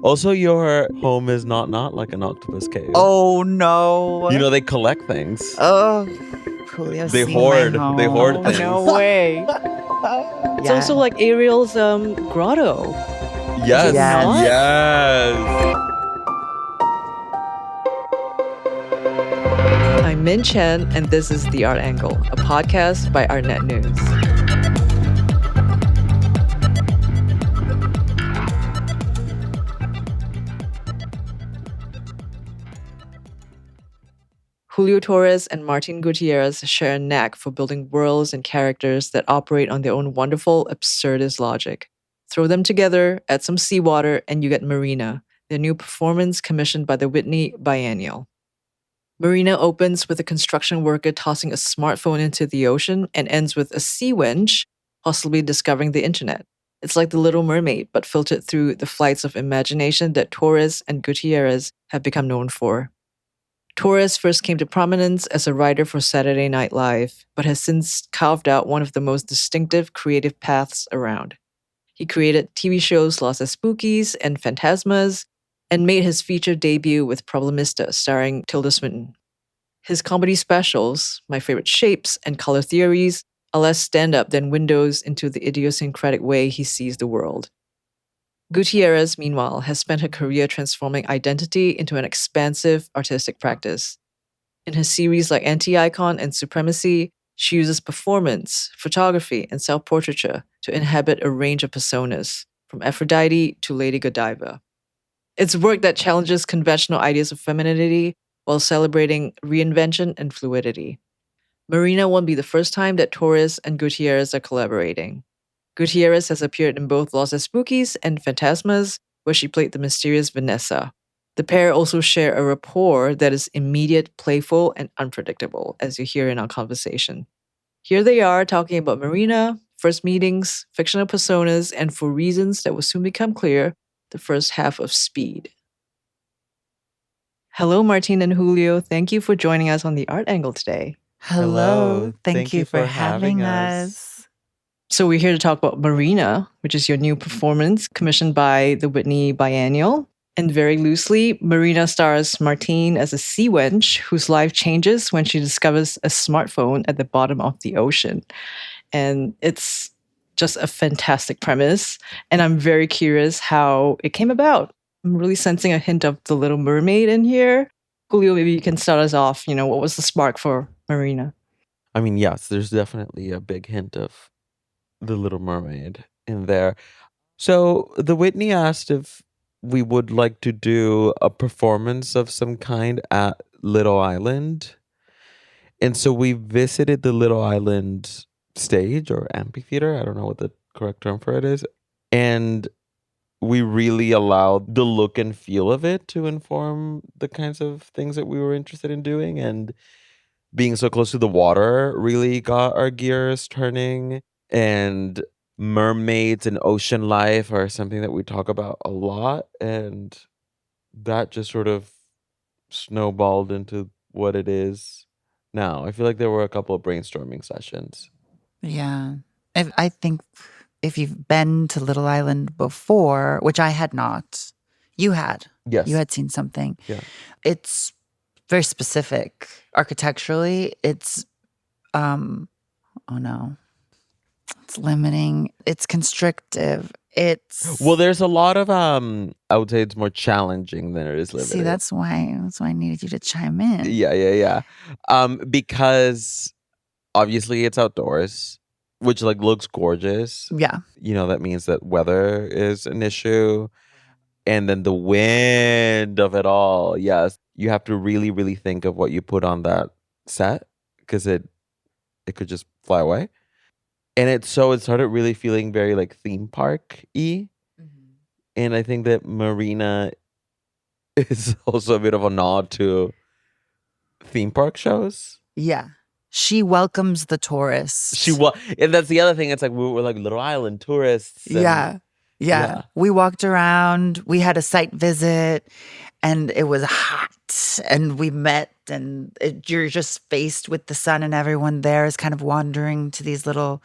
Also, your home is not like an octopus cave. Oh no. You know, they collect things. Oh, Julio's They seen hoard. my home. They hoard things. No way. It's also like Ariel's grotto. Yes. Is it not? Yes. I'm Min Chen, and this is The Art Angle, a podcast by Artnet News. Julio Torres and Martine Gutierrez share a knack for building worlds and characters that operate on their own wonderful, absurdist logic. Throw them together, add some seawater, and you get Marina, their new performance commissioned by the Whitney Biennial. Marina opens with a construction worker tossing a smartphone into the ocean and ends with a sea wench possibly discovering the internet. It's like the Little Mermaid, but filtered through the flights of imagination that Torres and Gutierrez have become known for. Torres first came to prominence as a writer for Saturday Night Live, but has since carved out one of the most distinctive creative paths around. He created TV shows Los Espookys and Fantasmas, and made his feature debut with Problemista, starring Tilda Swinton. His comedy specials, My Favorite Shapes and Color Theories, are less stand-up than windows into the idiosyncratic way he sees the world. Gutierrez, meanwhile, has spent her career transforming identity into an expansive artistic practice. In her series like Anti-Icon and Supremacy, she uses performance, photography, and self-portraiture to inhabit a range of personas, from Aphrodite to Lady Godiva. It's work that challenges conventional ideas of femininity while celebrating reinvention and fluidity. Marina won't be the first time that Torres and Gutierrez are collaborating. Gutierrez has appeared in both Los Espookys and Fantasmas, where she played the mysterious Vanessa. The pair also share a rapport that is immediate, playful, and unpredictable, as you hear in our conversation. Here they are talking about Marina, first meetings, fictional personas, and for reasons that will soon become clear, the first half of Speed. Hello, Martine and Julio. Thank you for joining us on The Art Angle today. Hello. Thank you for having us. So we're here to talk about Marina, which is your new performance commissioned by the Whitney Biennial. And very loosely, Marina stars Martine as a sea wench whose life changes when she discovers a smartphone at the bottom of the ocean. And it's just a fantastic premise. And I'm very curious how it came about. I'm really sensing a hint of the Little Mermaid in here. Julio, maybe you can start us off. What was the spark for Marina? I mean, yes, there's definitely a big hint of the Little Mermaid in there. So the Whitney asked if we would like to do a performance of some kind at Little Island. And so we visited the Little Island stage or amphitheater. I don't know what the correct term for it is. And we really allowed the look and feel of it to inform the kinds of things that we were interested in doing. And being so close to the water really got our gears turning. And mermaids and ocean life are something that we talk about a lot. And that just sort of snowballed into what it is now. I feel like there were a couple of brainstorming sessions. Yeah. I think if you've been to Little Island before, which I had not, you had. Yes. You had seen something. Yeah. It's very specific. Architecturally, it's, oh no. It's limiting. It's constrictive. Well, there's a lot of I would say it's more challenging than it is limited. See, that's why I needed you to chime in. Yeah. Because obviously it's outdoors, which looks gorgeous. Yeah. That means that weather is an issue. And then the wind of it all. Yes. You have to really, really think of what you put on that set because it could just fly away. And it started really feeling very theme park-y. Mm-hmm. And I think that Marina is also a bit of a nod to theme park shows. Yeah. She welcomes the tourists. And that's the other thing. It's we were Little Island tourists. And, yeah. We walked around. We had a site visit and it was hot. And we met and you're just faced with the sun and everyone there is kind of wandering to these little...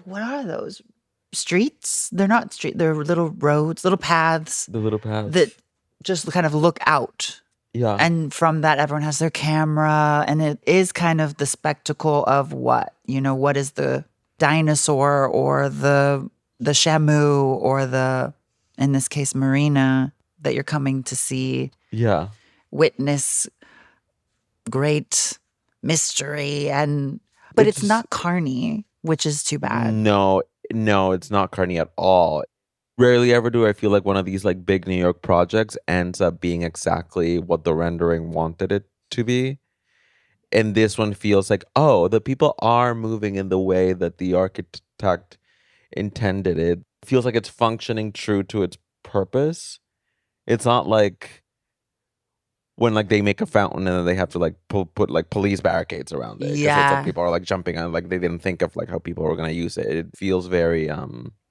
What are those? streets. They're not street. They're little roads, little paths The little paths. that just kind of look out. Yeah. And from that, everyone has their camera. And it is kind of the spectacle of what? What is the dinosaur or the shamu or in this case, Marina, that you're coming to see. Yeah. Witness great mystery. But it's not carny, which is too bad. No, it's not carny at all. Rarely ever do I feel like one of these like big New York projects ends up being exactly what the rendering wanted it to be. And this one feels like, oh, the people are moving in the way that the architect intended it. Feels like it's functioning true to its purpose. It's not like when like they make a fountain and then they have to like put like police barricades around it. 'Cause it's like people are like jumping on, like they didn't think of like how people were gonna use it. It feels very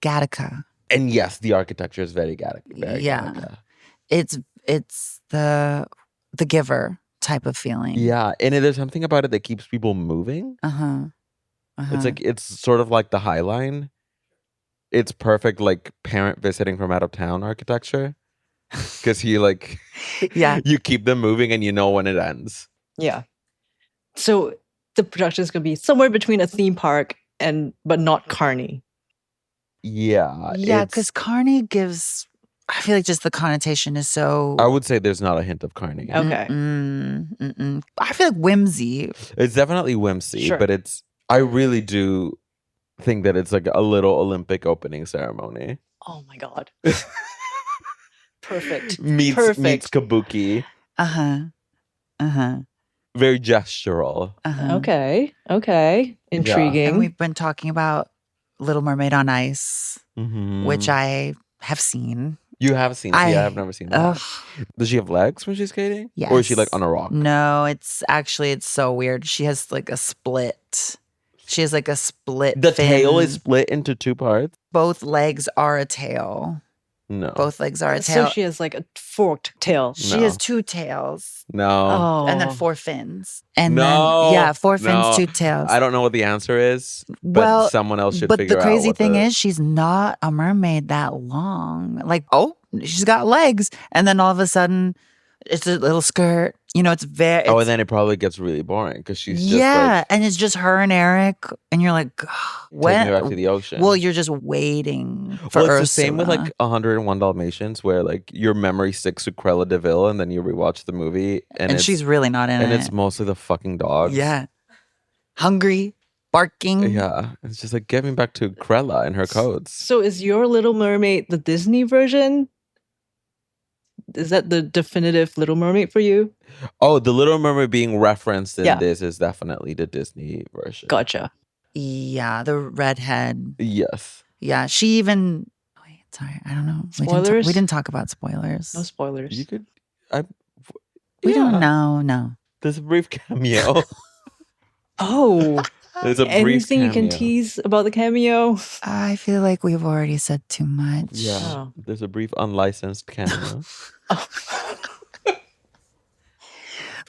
Gattaca. And yes, the architecture is very Gattaca. Gattaca. It's the Giver type of feeling. Yeah, and there's something about it that keeps people moving. It's sort of like the High Line. It's perfect like parent visiting from out of town architecture. Because he like, you keep them moving and you know when it ends. Yeah. So the production is going to be somewhere between a theme park but not carny. Yeah. Yeah, because carny gives, I feel like just the connotation is so. I would say there's not a hint of carny. Okay. I feel like whimsy. It's definitely whimsy, Sure. but I really do think that it's like a little Olympic opening ceremony. Oh my God. Perfect. Meets kabuki. Very gestural. Okay. Intriguing. And we've been talking about Little Mermaid on Ice, which I have seen. You have seen it? Yeah, I've never seen that. Does she have legs when she's skating? Yes. Or is she like on a rock? No, it's so weird. She has like a split. She has like a split The fin. tail is split into two parts? Both legs are a tail. No. Both legs are a tail. So she has like a forked tail. She has two tails. No. Oh. And then four fins. And then, four fins, two tails. I don't know what the answer is, but someone else should figure out. But the crazy thing is, she's not a mermaid that long. Like, she's got legs. And then all of a sudden, it's a little skirt. It's very. And then it probably gets really boring because she's just and it's just her and Eric, and you're like, when taking her back to the ocean. Well, you're just waiting for Ursula. It's the same with like 101 Dalmatians, where like your memory sticks to Cruella de Vil, and then you rewatch the movie, and she's really not in it, and it's mostly the fucking dogs. Yeah, hungry, barking. Yeah, it's just like get me back to Cruella and her codes. So is your Little Mermaid the Disney version? Is that the definitive Little Mermaid for you? Oh, the Little Mermaid being referenced in this is definitely the Disney version. Gotcha. Yeah, the redhead. Yes. Yeah, she even. Wait, sorry, I don't know. Spoilers? We didn't talk about spoilers. No spoilers. You could. We don't know. No. There's a brief cameo. Oh. There's a brief Anything cameo. you can tease about the cameo? I feel like we've already said too much. Yeah. Oh. There's a brief unlicensed cameo.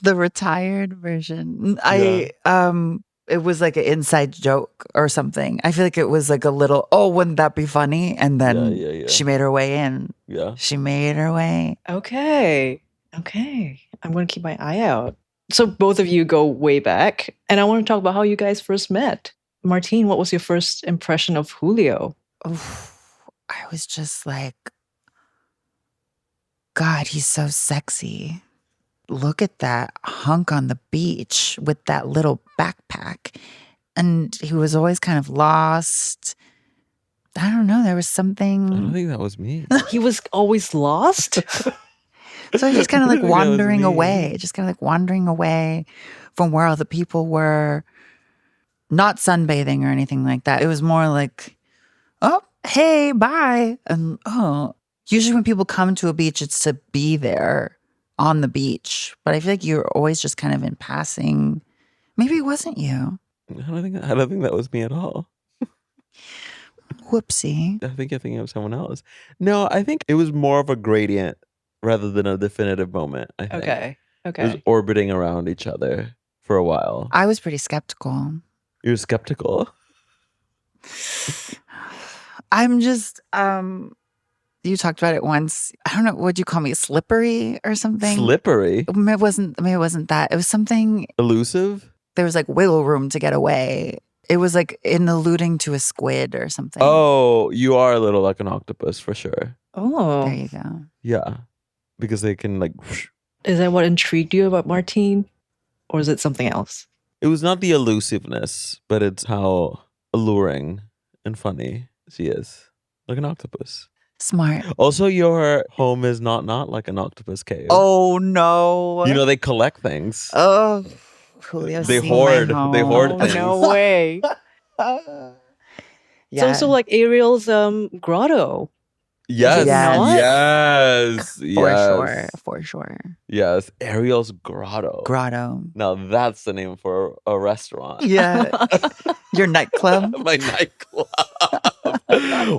The retired version. It was like an inside joke or something. I feel like it was like a little, wouldn't that be funny? And then she made her way in. Yeah. She made her way. Okay. I'm going to keep my eye out. So both of you go way back, and I want to talk about how you guys first met. Martine, what was your first impression of Julio? I was just like, God, he's so sexy. Look at that hunk on the beach with that little backpack. And he was always kind of lost. I don't know. There was something. I don't think that was me. He was always lost? So he's just kind of like wandering away. Just kind of like wandering away from where all the people were. Not sunbathing or anything like that. It was more like, oh, hey, bye. And usually when people come to a beach, it's to be there on the beach. But I feel like you're always just kind of in passing. Maybe it wasn't you. I don't think that was me at all. Whoopsie. I think you're thinking of someone else. No, I think it was more of a gradient rather than a definitive moment. I think. Okay. It was orbiting around each other for a while. I was pretty skeptical. You're skeptical? I'm just you talked about it once. I don't know, what'd you call me? Slippery or something? Slippery? Maybe it wasn't that. It was something. Elusive? There was like wiggle room to get away. It was like in alluding to a squid or something. Oh, you are a little like an octopus for sure. Oh. There you go. Yeah. Because they can like... Is that what intrigued you about Martine? Or is it something else? It was not the elusiveness, but it's how alluring and funny she is. Like an octopus. Smart. Also, your home is not like an octopus cave. Oh no. You know, they collect things. Oh, Julio's They seen hoard. my home. They hoard Oh, things. no way. It's also like Ariel's grotto. Yes. Yes. Yes. For Yes. sure. For sure. Yes. Ariel's Grotto. Grotto. Now that's the name for a restaurant. Yeah. Your nightclub. My nightclub.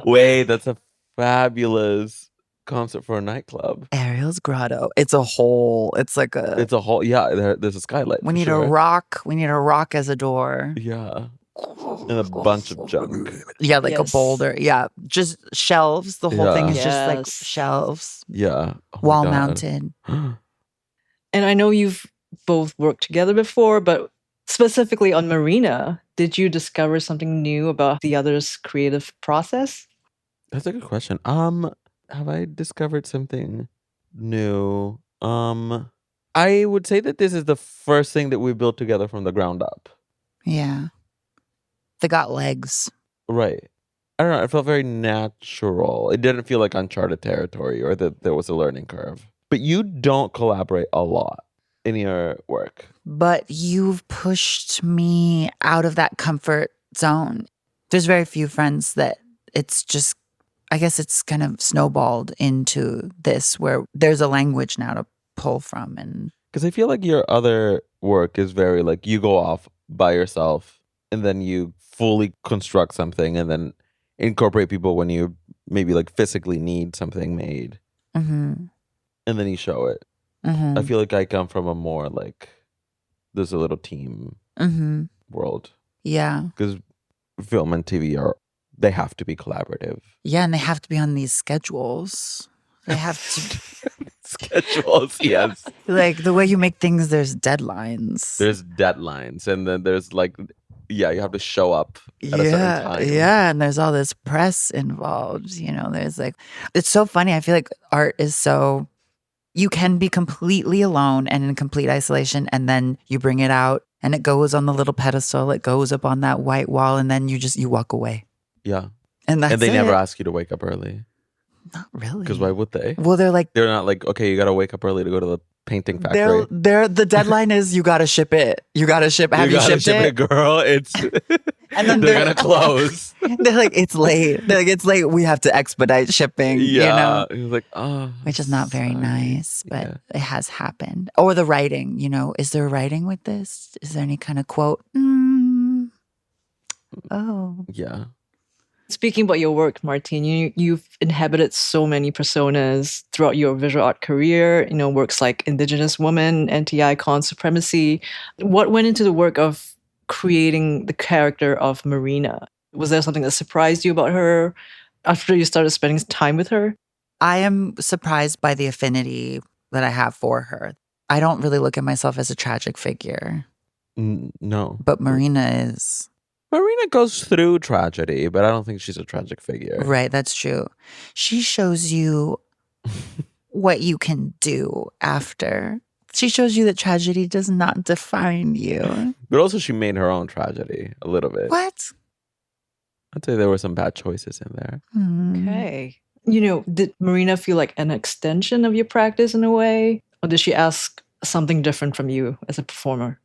Wait, that's a fabulous concept for a nightclub. Ariel's Grotto. It's a whole. It's like a. It's a whole. Yeah, there's a skylight. We need a rock. We need a rock as a door. Yeah. And a bunch of junk. Yeah, like Yes. a boulder. Yeah, just shelves. The whole thing is just like Yes. shelves, Yeah. Oh my wall God. mounted. And I know you've both worked together before, but specifically on Marina, did you discover something new about the other's creative process? That's a good question. Have I discovered something new? I would say that this is the first thing that we built together from the ground up. Yeah, they got legs. Right. I don't know. It felt very natural. It didn't feel like uncharted territory or that there was a learning curve. But you don't collaborate a lot in your work. But you've pushed me out of that comfort zone. There's very few friends that it's just, I guess it's kind of snowballed into this where there's a language now to pull from. And Because I feel like your other work is very like you go off by yourself and then you fully construct something and then incorporate people when you maybe like physically need something made mhm, and then you show it. mhm, I feel like I come from a more like there's a little team mhm. world Yeah. because film and TV they have to be collaborative. Yeah, and they have to be on these schedules. They have to, Schedules, yes. like the way you make things, there's deadlines. There's deadlines and then there's like you have to show up at a certain Yeah, time. yeah, and there's all this press involved. You know, there's like, it's so funny. I feel like art is so, you can be completely alone and in complete isolation, and then you bring it out and it goes on the little pedestal, it goes up on that white wall, and then you walk away. Yeah. And that's And they never it. ask you to wake up early. Not really. Because why would they? Well, they're like, They're not like, okay, you got to wake up early to go to the painting factory. they're the deadline is you gotta ship it. You gotta ship. Have you gotta shipped ship it? it, girl. It's And then they're gonna close. They're like, it's late. They're like, it's late. We have to expedite shipping. You know, He was like, oh, which is not very sorry. nice, but Yeah. it has happened. Or the writing. You know, is there writing with this? Is there any kind of quote? Oh, Yeah. Speaking about your work, Martine, you've inhabited so many personas throughout your visual art career, you know, works like Indigenous Woman, anti-icon supremacy. What went into the work of creating the character of Marina? Was there something that surprised you about her after you started spending time with her? I am surprised by the affinity that I have for her. I don't really look at myself as a tragic figure, No. but Marina is. Marina goes through tragedy, but I don't think she's a tragic figure. Right, that's true. She shows you what you can do after. She shows you that tragedy does not define you. But also she made her own tragedy a little bit. What? I'd say there were some bad choices in there. Okay. You know, did Marina feel like an extension of your practice in a way? Or did she ask something different from you as a performer?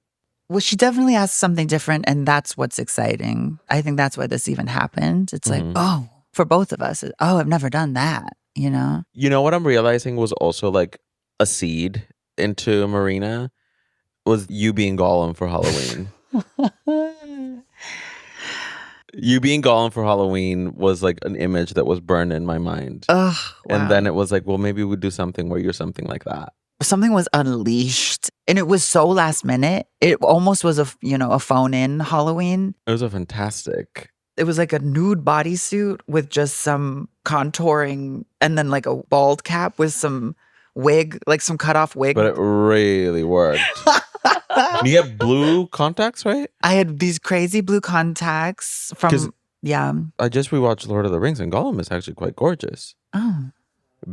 Well, she definitely asked something different, and that's what's exciting. I think that's why this even happened. It's like, oh, for both of us, oh, I've never done that, you know? You know what I'm realizing was also like a seed into Marina was you being Gollum for Halloween. You being Gollum for Halloween was like an image that was burned in my mind. Ugh, wow. And then it was like, well, maybe we'd do something where you're something like that. Something was unleashed, and it was so last minute. It almost was a phone in Halloween. It was a fantastic. It was like a nude bodysuit with just some contouring and then like a bald cap with some wig, like some cut off wig. But it really worked. You have blue contacts, right? I had these crazy blue contacts from, yeah. I just rewatched Lord of the Rings and Gollum is actually quite gorgeous. Oh.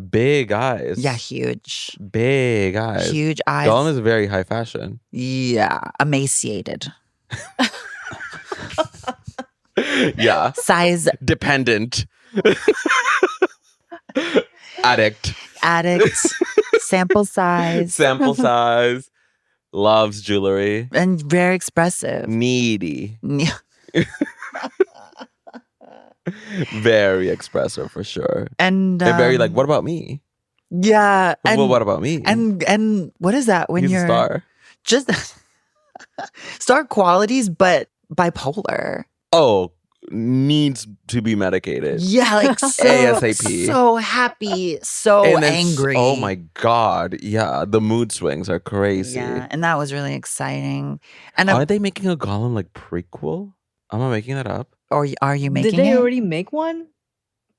Big eyes. Yeah, huge. Big eyes. Huge eyes. Gollum is very high fashion. Yeah, emaciated. Yeah. Size. Dependent. Addict. Sample size. Sample size. Loves jewelry. And very expressive. Needy. Yeah. Very expressive for sure. And very like, what about me? Yeah. Well, what about me? And what is that when He's you're a star? Just star qualities, but bipolar. Oh, needs to be medicated. Yeah, like so, ASAP. So happy, so And then angry. Oh my God. Yeah. The mood swings are crazy. Yeah, and that was really exciting. And Are they making a Gollum like prequel? Am I making that up? or are you making Did they it? already make one?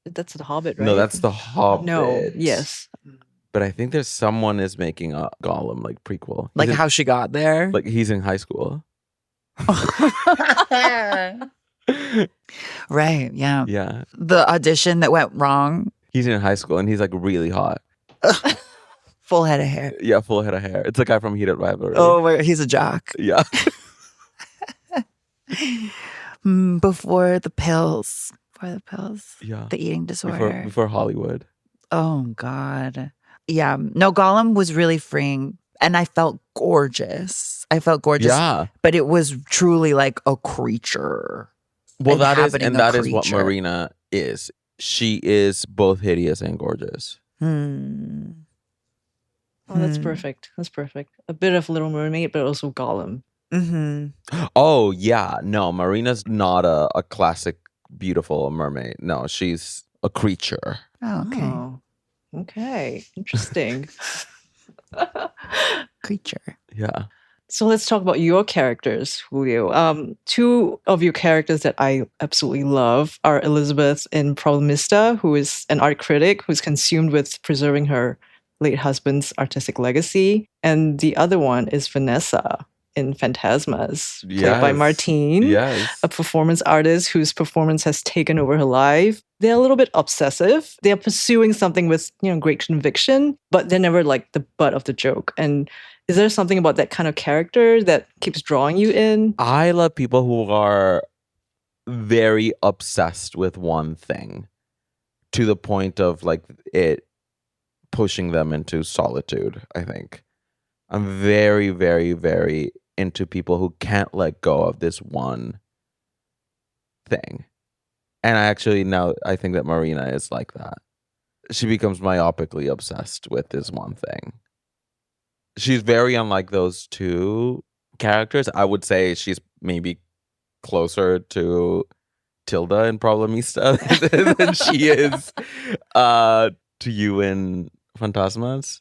That's the Hobbit, right? No, that's the Hobbit. No, yes. But I think there's someone is making a Gollum like prequel. Like He's in- how she got there? like he's in high school. Right, yeah. Yeah. The audition that went wrong, He's in high school and he's like really hot. full head of hair. Yeah, full head of hair. It's the guy from Heated Rivalry. Oh, my, he's a jock. Yeah. Before the pills. Yeah. The eating disorder. Before Hollywood. Oh, God. Yeah. No, Gollum was really freeing. And I felt gorgeous. Yeah. But it was truly like a creature. Well, that is Inhabiting a that is what creature. Marina is. She is both hideous and gorgeous. Hmm. Oh, that's perfect. That's perfect. A bit of Little Mermaid, but also Gollum. Mm-hmm. Oh yeah, no, Marina's not a classic beautiful mermaid. No, she's a creature. Oh, okay. Oh, okay. Interesting. Creature. Yeah. So let's talk about your characters, Julio. Two of your characters that I absolutely love are Elizabeth in Problemista, who is an art critic who's consumed with preserving her late husband's artistic legacy. And the other one is Vanessa in Fantasmas, played by Yes. Martine, Yes. a performance artist whose performance has taken over her life. They're a little bit obsessive. They're pursuing something with, great conviction, but they're never like the butt of the joke. And is there something about that kind of character that keeps drawing you in? I love people who are very obsessed with one thing to the point of like it pushing them into solitude, I think. I'm very, very, very into people who can't let go of this one thing. And I think that Marina is like that. She becomes myopically obsessed with this one thing. She's very unlike those two characters. I would say she's maybe closer to Tilda in Problemista than she is to you in Fantasmas.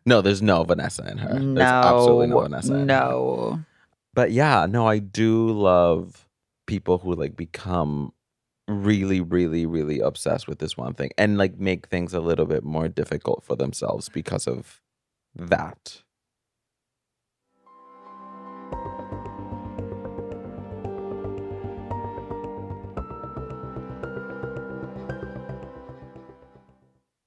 No, there's no Vanessa in her. There's absolutely no Vanessa in her. But yeah, no, I do love people who like become really, really, really obsessed with this one thing and like make things a little bit more difficult for themselves because of that.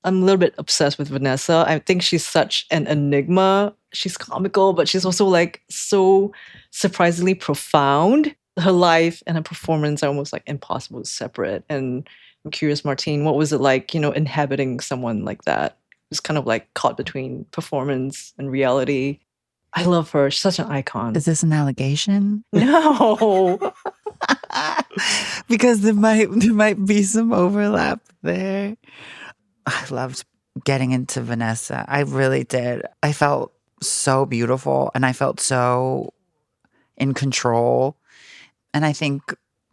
I'm a little bit obsessed with Vanessa. I think she's such an enigma. She's comical, but she's also like so surprisingly profound. Her life and her performance are almost like impossible to separate. And I'm curious, Martine, what was it like, inhabiting someone like that? Who's kind of like caught between performance and reality. I love her. She's such an icon. Is this an allegation? No. Because there might be some overlap there. I loved getting into Vanessa. I really did. I felt so beautiful and I felt so in control. And I think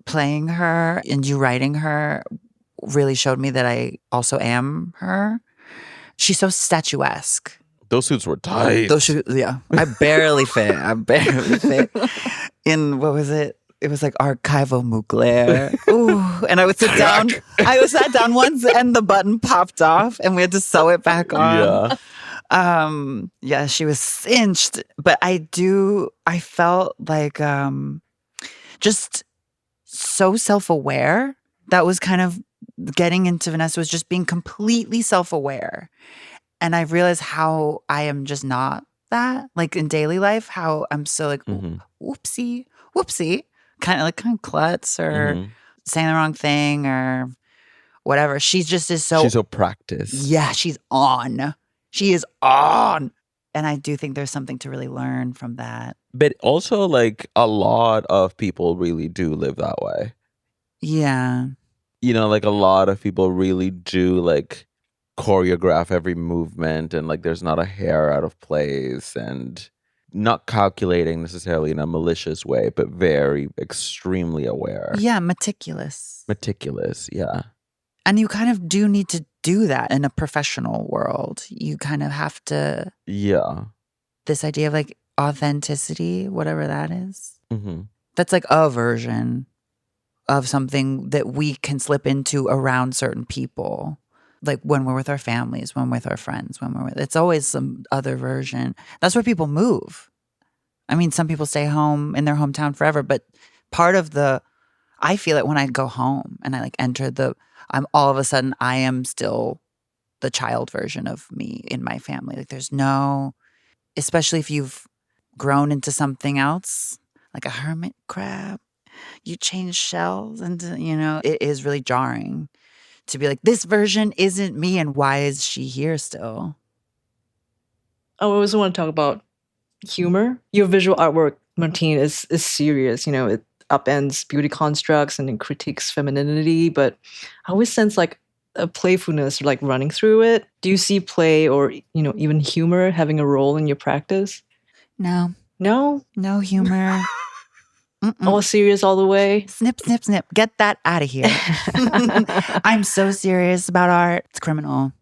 playing her and you writing her really showed me that I also am her. She's so statuesque. Those suits were tight. Those shoes, yeah. I barely fit. In, what was it? it was like archival Mugler. Ooh, and I would sit down. I sat down once and the button popped off and we had to sew it back on. Yeah, she was cinched. But I felt like just so self-aware. That was kind of getting into Vanessa, was just being completely self-aware. And I realized how I am just not that, like in daily life, how I'm so like, whoopsie, kind of klutz or saying the wrong thing or whatever. She's just is so. She's so practiced. Yeah, she's on. She is on. And I do think there's something to really learn from that. But also, like, a lot of people really do live that way. Yeah. You know, like a lot of people really do like choreograph every movement and like there's not a hair out of place and not calculating necessarily in a malicious way, but very extremely aware. Yeah, meticulous. Meticulous, yeah. And you kind of do need to do that in a professional world. You kind of have to. Yeah. This idea of like authenticity, whatever that is. Mm-hmm. That's like a version of something that we can slip into around certain people. Like when we're with our families, when we're with our friends, it's always some other version. That's where people move. I mean, some people stay home in their hometown forever, but part of I feel it when I go home and I like enter I'm all of a sudden, I am still the child version of me in my family. Like there's no, especially if you've grown into something else, like a hermit crab, you change shells and, it is really jarring to be like, this version isn't me and why is she here still? I also want to talk about humor. Your visual artwork, Martine, is serious. It upends beauty constructs and it critiques femininity, but I always sense like a playfulness like running through it. Do you see play or, even humor having a role in your practice? No. No humor. All serious all the way? Snip, snip, snip. Get that out of here. I'm so serious about art. It's criminal.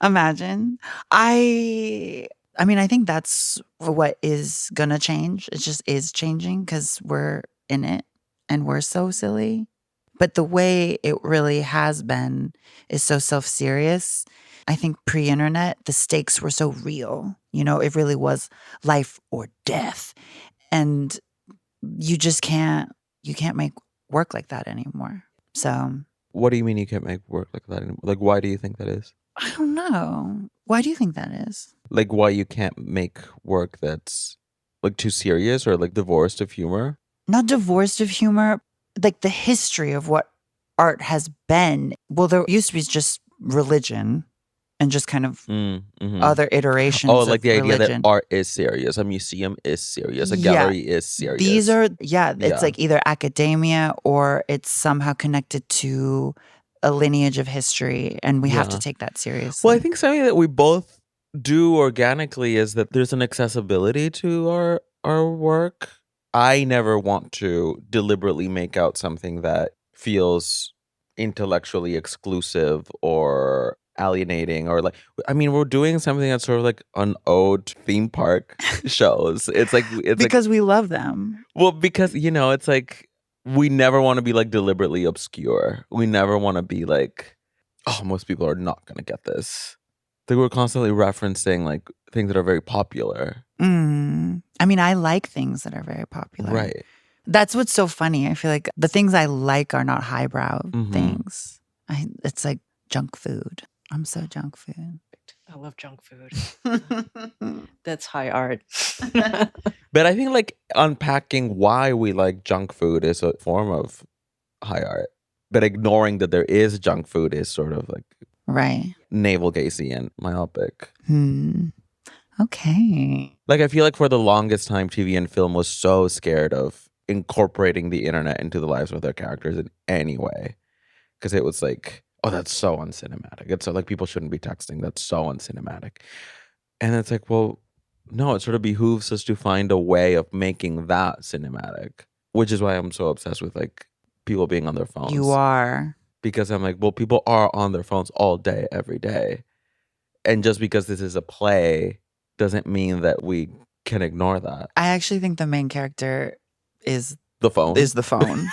Imagine. I mean, I think that's what is going to change. It just is changing because we're in it and we're so silly. But the way it really has been is so self-serious. I think pre-internet, the stakes were so real. It really was life or death. And you just can't make work like that anymore. So. What do you mean you can't make work like that anymore? Like, why do you think that is? I don't know. Why do you think that is? Like, why you can't make work that's like too serious or like divorced of humor? Not divorced of humor, like the history of what art has been. Well, there used to be just religion and just kind of other iterations of like the religion. idea that art is serious. A museum is serious. A gallery is serious. These are, it's like either academia or it's somehow connected to a lineage of history. And we have to take that seriously. Well, I think something that we both do organically is that there's an accessibility to our work. I never want to deliberately make out something that feels intellectually exclusive or alienating or like, I mean, we're doing something that's sort of like an ode to theme park shows. It's because we love them. Well, because it's like we never want to be like deliberately obscure. We never want to be like, oh, most people are not going to get this. Like we're constantly referencing like things that are very popular. I mean, I like things that are very popular. Right. That's what's so funny. I feel like the things I like are not highbrow things. It's like junk food. I'm so junk food. I love junk food. That's high art. But I think like unpacking why we like junk food is a form of high art. But ignoring that there is junk food is sort of like navel-gazing and myopic. Okay. Like I feel like for the longest time, TV and film was so scared of incorporating the internet into the lives of their characters in any way. Because it was like, oh, that's so uncinematic. It's so, like people shouldn't be texting. That's so uncinematic. And it's like, well, no, it sort of behooves us to find a way of making that cinematic, which is why I'm so obsessed with like people being on their phones. You are. Because I'm like, well, people are on their phones all day, every day. And just because this is a play doesn't mean that we can ignore that. I actually think the main character is The phone. the phone.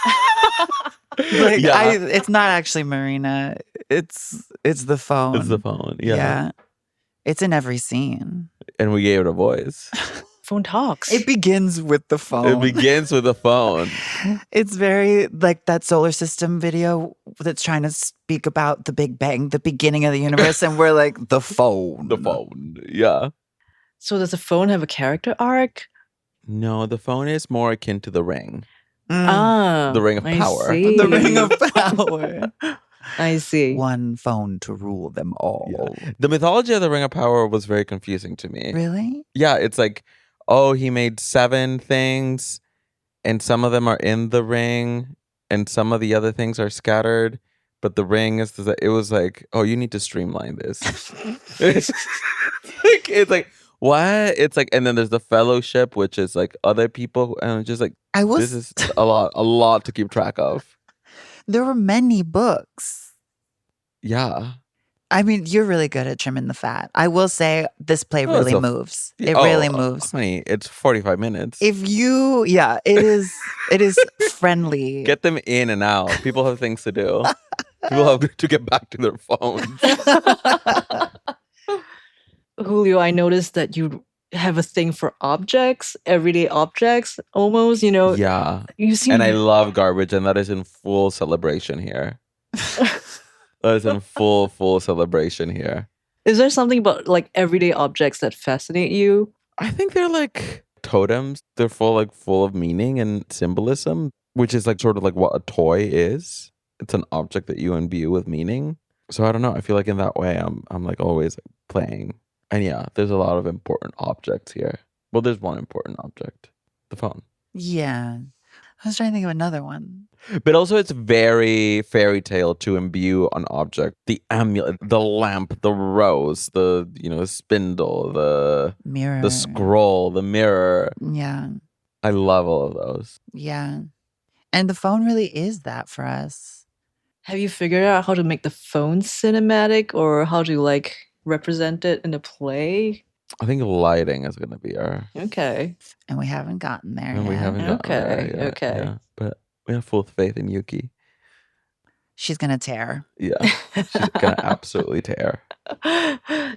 Like, Yeah. it's not actually Marina. It's the phone. It's the phone. Yeah. It's in every scene. And we gave it a voice. Phone talks. It begins with the phone. It begins with a phone. It's very like that solar system video that's trying to speak about the Big Bang, the beginning of the universe, and we're like, the phone. The phone. Yeah. So does the phone have a character arc? No, the phone is more akin to the ring. Ah, The ring of I power. see. The ring of power. I see. One phone to rule them all. Yeah. The mythology of the ring of power was very confusing to me. Really? Yeah, it's like, oh, he made 7 things, and some of them are in the ring, and some of the other things are scattered. But the ring is, it was like, oh, you need to streamline this. It's like, what? It's like, and then there's the fellowship, which is like other people, and it's just like, this is a lot to keep track of. There were many books. Yeah. I mean, you're really good at trimming the fat. I will say this play really moves. It really moves. Honey, it's 45 minutes. It is friendly. Get them in and out. People have things to do. People have to get back to their phones. Julio, I noticed that you have a thing for objects, everyday objects, almost, Yeah. You seem And I love garbage, and that is in full celebration here. That is in full celebration here. Is there something about like everyday objects that fascinate you? I think they're like totems. They're full of meaning and symbolism, which is like sort of like what a toy is. It's an object that you imbue with meaning. So I don't know. I feel like in that way, I'm like always playing. And yeah, there's a lot of important objects here. Well, there's one important object, the phone. Yeah. I was trying to think of another one. But also it's very fairy tale to imbue an object. The amulet, the lamp, the rose, the spindle, the Mirror. the scroll, the mirror. Yeah. I love all of those. Yeah. And the phone really is that for us. Have you figured out how to make the phone cinematic or how to like represent it in a play? I think lighting is going to be our... Okay. And we haven't gotten there And yet. we haven't gotten there yet. Okay. Yeah. But we have full faith in Yuki. She's going to tear. Yeah. She's going to absolutely tear.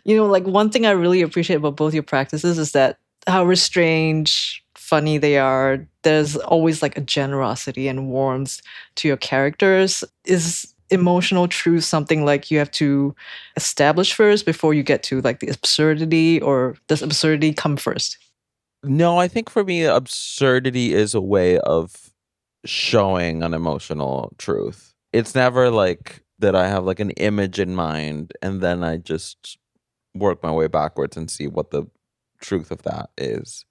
Like one thing I really appreciate about both your practices is that however strange, funny they are, there's always like a generosity and warmth to your characters. Is emotional truth something like you have to establish first before you get to like the absurdity, or does absurdity come first? No, I think for me, absurdity is a way of showing an emotional truth. It's never like that I have like an image in mind and then I just work my way backwards and see what the truth of that is.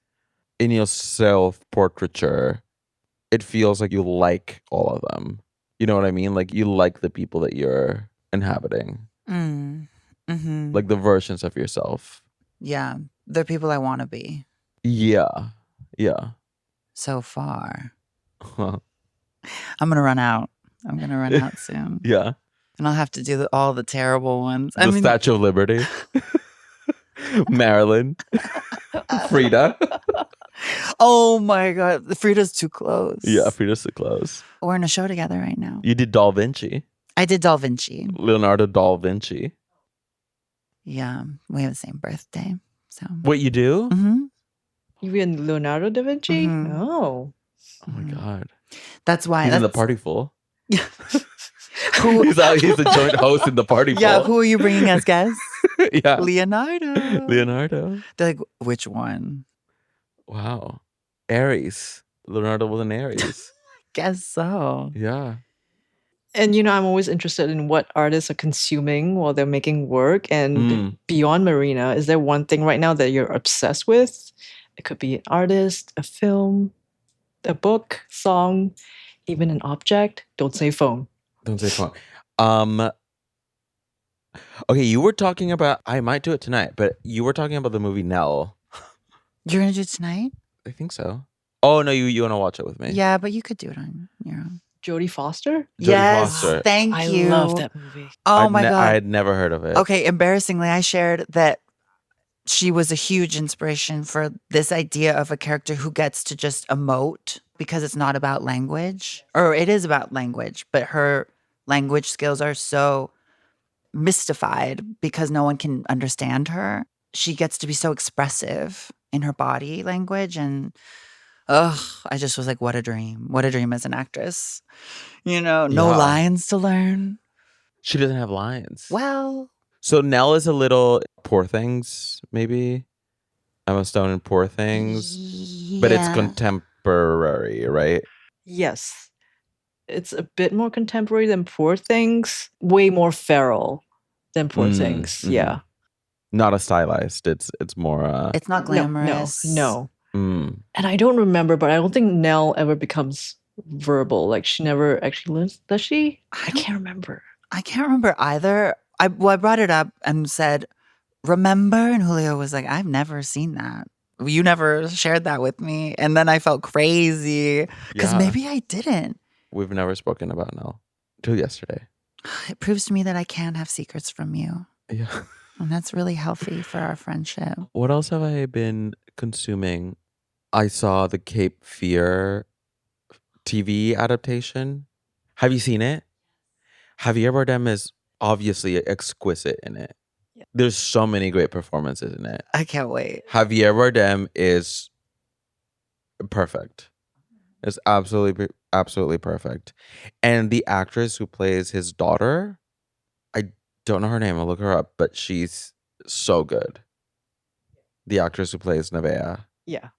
In your self-portraiture, it feels like you like all of them. You know what I mean? Like you like the people that you're inhabiting. Mm-hmm. Like the versions of yourself. Yeah. They're people I want to be. Yeah. Yeah. So far. I'm going to run out. I'm going to run out soon. Yeah. And I'll have to do all the terrible ones. The Statue of Liberty. Marilyn. Frida. Oh my God. Frida's too close. Yeah, Frida's too close. We're in a show together right now. You did Da Vinci. I did Da Vinci. Leonardo da Vinci. Yeah. We have the same birthday. So. What you do? Mm-hmm. You and Leonardo da Vinci? Mhm. Oh. Oh my God. That's why. He's in the Party Full. Who, he's a joint host in the Party Full. yeah, who are you bringing as guests? Yeah. Leonardo. They're like, which one? Wow. Aries. Leonardo was an Aries. Guess so. Yeah. And I'm always interested in what artists are consuming while they're making work. And beyond Marina, is there one thing right now that you're obsessed with? It could be an artist, a film, a book, song, even an object. Don't say phone. Don't say phone. Okay, you were talking about, I might do it tonight, but you were talking about the movie Nell. You're going to do it tonight? I think so. Oh, no, you want to watch it with me? Yeah, but you could do it on your own. Jodie Foster? Jodie Yes, Foster. thank you. I love that movie. Oh my God. I had never heard of it. Okay, embarrassingly, I shared that she was a huge inspiration for this idea of a character who gets to just emote because it's not about language, or it is about language, but her language skills are so mystified because no one can understand her. She gets to be so expressive in her body language. And I just was like, what a dream. What a dream as an actress. No Yeah. lines to learn. She doesn't have lines. Well, So Nell is a little Poor Things, maybe. Emma Stone in Poor Things. But it's yeah. contemporary, right? Yes. It's a bit more contemporary than Poor Things. Way more feral than Poor Things. Mhm. Yeah. Not as stylized. It's more It's not glamorous. No. mm. And I don't remember, but I don't think Nell ever becomes verbal. Like she never actually learns. Does she? I can't remember. I can't remember either. I brought it up and said, remember? And Julio was like, I've never seen that. You never shared that with me. And then I felt crazy because Yeah. maybe I didn't. We've never spoken about Nell till yesterday. It proves to me that I can't have secrets from you. Yeah. And that's really healthy for our friendship. What else have I been consuming? I saw the Cape Fear TV adaptation. Have you seen it? Javier Bardem is obviously exquisite in it. Yeah. There's so many great performances in it. I can't wait. Javier Bardem is perfect. It's absolutely perfect. And the actress who plays his daughter, I don't know her name. I'll look her up, but she's so good. The actress who plays Nevaeh. Yeah.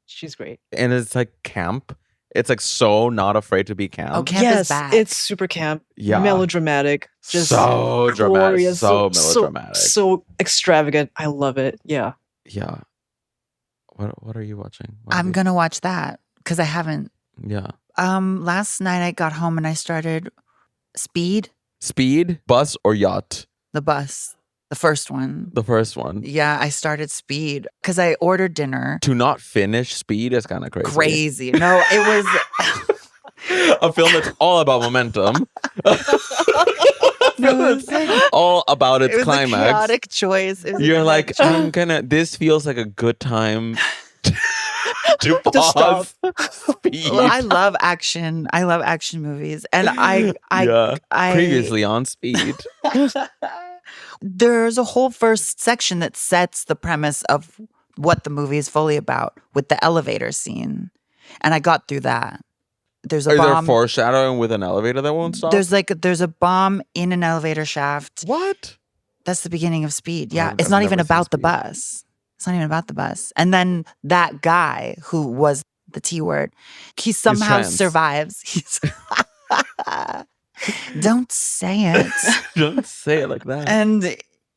She's great. And it's like camp. It's like so not afraid to be camp. Oh, camp is back. It's super camp. Yeah. Melodramatic. Just so dramatic. glorious, So melodramatic. So extravagant. I love it. Yeah. Yeah. What are you watching? I'm going to watch that because I haven't. Yeah. Last night I got home and I started Speed, Bus or yacht? the bus, the first one. The first one. Yeah, I started Speed because I ordered dinner. To not finish Speed is kind of crazy. Crazy. No, it was a film that's all about momentum. No, it's like, all about its it was climax. a chaotic choice. It was a You're like, chaotic this feels like a good time to To stop. pause. Speed. Well, I love action. I love action movies. And I Previously on Speed. There's a whole first section that sets the premise of what the movie is fully about with the elevator scene. And I got through that. There's a Is there bomb. foreshadowing with an elevator that won't stop? There's a bomb in an elevator shaft. What? That's the beginning of Speed. Yeah. I've It's not never even seen about the Speed. bus. It's not even about the bus. And then that guy who was the T word, he somehow trans. survives. He's Don't say it. Don't say it like that. And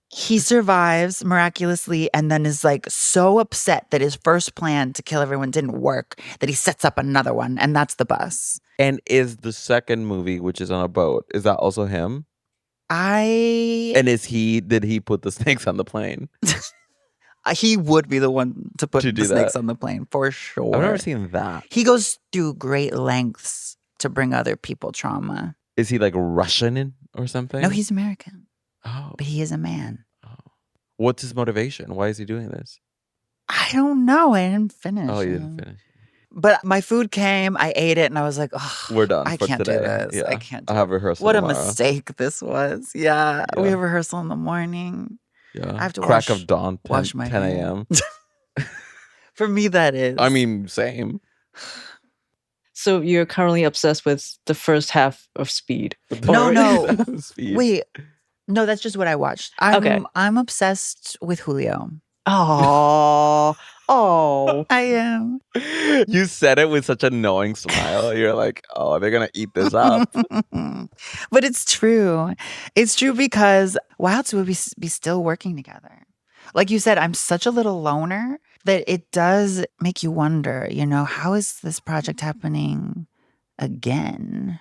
he survives miraculously and then is like so upset that his first plan to kill everyone didn't work that he sets up another one, and that's the bus. And is the second movie, which is on a boat, is that also him? And did he put the snakes on the plane? He would be the one to put To the do snakes that. on the plane for sure. I've never seen that. He goes through great lengths to bring other people trauma. Is he like Russian or something? No, he's American, Oh. but he is a man. What's his motivation? Why is he doing this? I don't know. I didn't finish. Oh, you didn't finish. But my food came, I ate it, and I was like, oh, We're done I for can't today. do this. Yeah. I can't do I have rehearsal What tomorrow. a mistake this was. Yeah. We Yeah. have rehearsal in the morning. Yeah. I have to Crack wash- of dawn, 10, wash my 10 hands. a.m. For me, that is. I mean, same. So you're currently obsessed with the first half of Speed. No. Speed. Wait. No, that's just what I watched. I'm obsessed with Julio. Oh, oh. I am. You said it with such a knowing smile. You're like, oh, they're going to eat this up. But it's true. It's true because why else would we be still working together? Like you said, I'm such a little loner that it does make you wonder, how is this project happening again?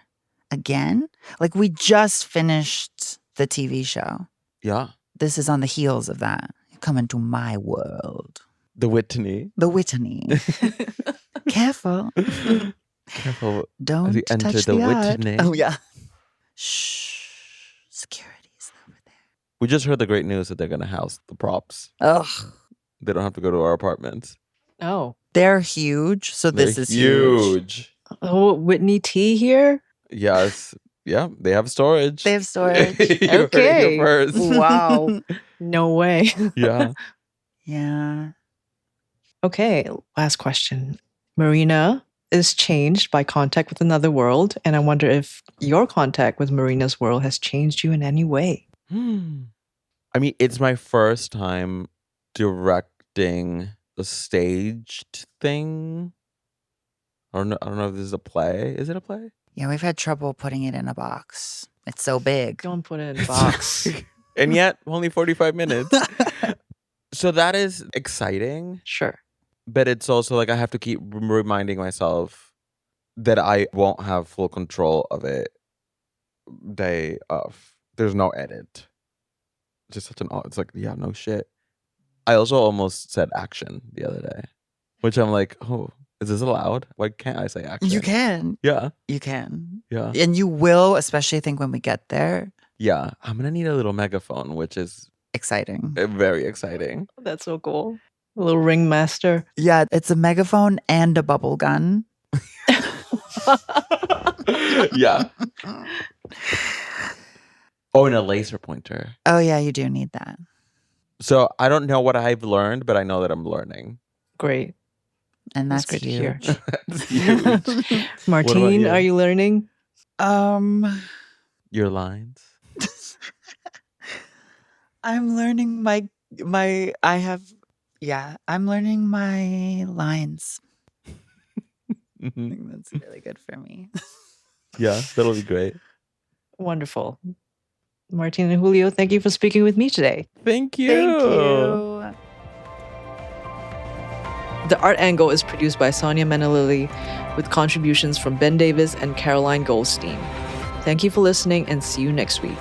Again? Like we just finished the TV show. Yeah. This is on the heels of that. Come into my world. The Whitney. The Whitney. Careful. Careful. Don't As we enter touch the the art. Whitney. Oh, yeah. Shh. Security's over there. We just heard the great news that they're going to house the props. Ugh. They don't have to go to our apartments. Oh. They're huge, so this They're is huge. huge. Oh, Whitney T here? Yes. Yeah, they have storage. They have storage. You heard it Okay. here first. Wow. No way. Yeah. Yeah. Okay, last question. Marina is changed by contact with another world, and I wonder if your contact with Marina's world has changed you in any way. I mean, it's my first time directing a staged thing. I don't know if this is a play. Is it a play? Yeah, we've had trouble putting it in a box. It's so big. Don't put it in a box. And yet, only 45 minutes. So that is exciting. Sure. But it's also like I have to keep reminding myself that I won't have full control of it day of. There's no edit. Just such an it's like, yeah, no shit. I also almost said action the other day, which I'm like, oh, is this allowed? Why can't I say action? You can. Yeah. You can. Yeah. And you will, especially I think when we get there. Yeah. I'm going to need a little megaphone, which is Exciting. very exciting. That's so cool. A little ringmaster. Yeah, it's a megaphone and a bubble gun. Yeah. Oh, and a laser pointer. Oh, yeah, you do need that. So I don't know what I've learned, but I know that I'm learning. Great. And that's great to hear. huge. That's huge. Martine, you? are you learning? Your lines? I'm learning I'm learning my lines. I think that's really good for me. Yeah, that'll be great. Wonderful. Martine and Julio, thank you for speaking with me today. Thank you. Thank you. The Art Angle is produced by Sonia Menalili with contributions from Ben Davis and Caroline Goldstein. Thank you for listening and see you next week.